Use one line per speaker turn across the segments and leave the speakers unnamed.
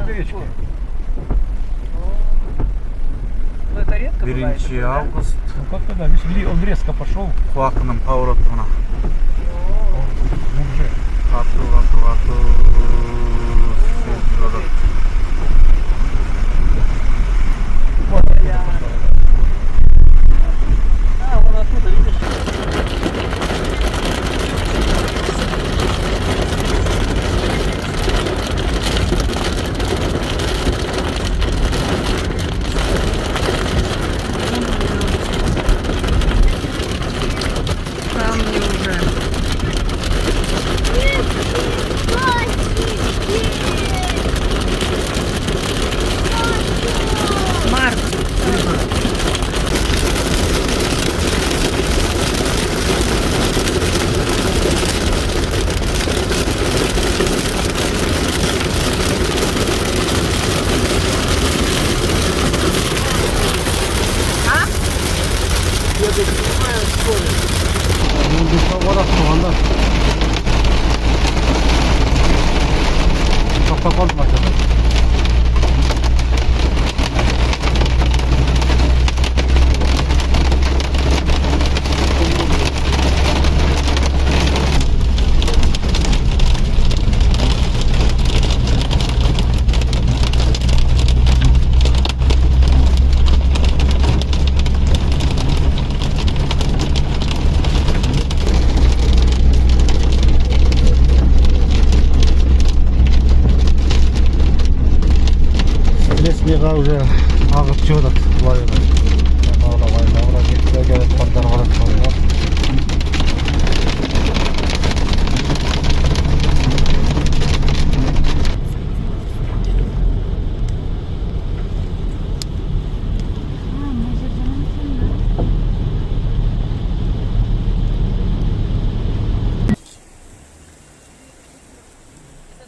Речки.
Ну это редко бывает.
1 август.
Ну как-то да, видишь, он резко пошел.
Куакының поворотына.
Уже.
Ату.
Вот оттуда пошел.
А, вон оттуда, видишь? Камни уже. Марк.
Тоқтап қалды ма жаңа? Лесмиға уже ағып жөнат лайығы. Бағыла жетті келіп қандар қарат қойға.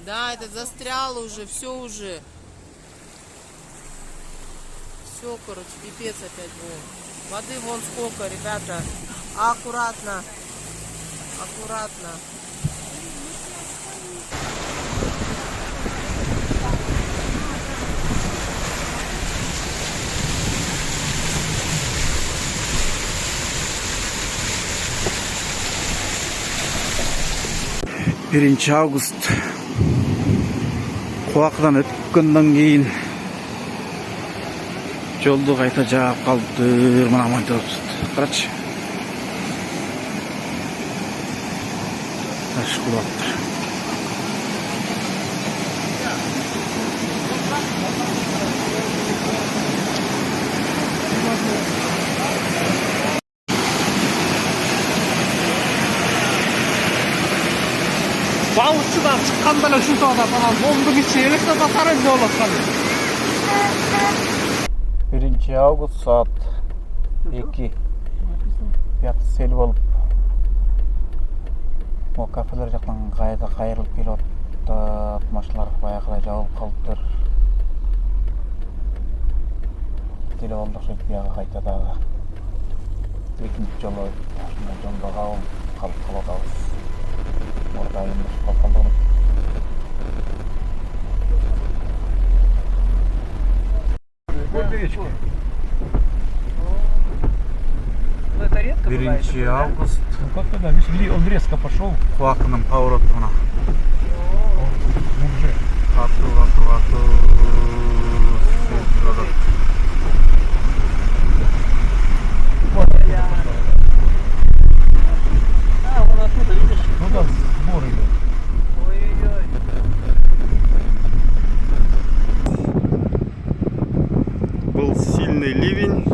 Да, этот застрял уже, все уже. Все, короче, пипец опять был. Воды вон сколько, ребята. Аккуратно. Аккуратно.
Birinci Avgust. Kuakdan ötkünden keyin жолду кайта жаап калыптыр. Мына монтип карачы. Таш кулаптыр.
Балықшыдан шыққанда эле ушинтип атат, анан бомду кичи электр батарея болуп аткан.
1 август saat 2. Fiyat sel olup o kafeler жактан кайда кайрылып келип атат. Машиналар баягыдай жабылып калыптыр. Телефонду окшойт бияга кайта дагы. Экинчи жолу ушундай жолдо калып калып атабыз. Мурдайым калып калдык.
Речки.
Ну это редко бывает.
1 август.
Ну как-то да, видишь, он резко пошел.
Куакының поворотына.
Уже.
Ату.
Вот оттуда пошел.
А, вон оттуда, видишь?
Ну да, сбор идет.
Ой-ой-ой.
Был сильный ливень.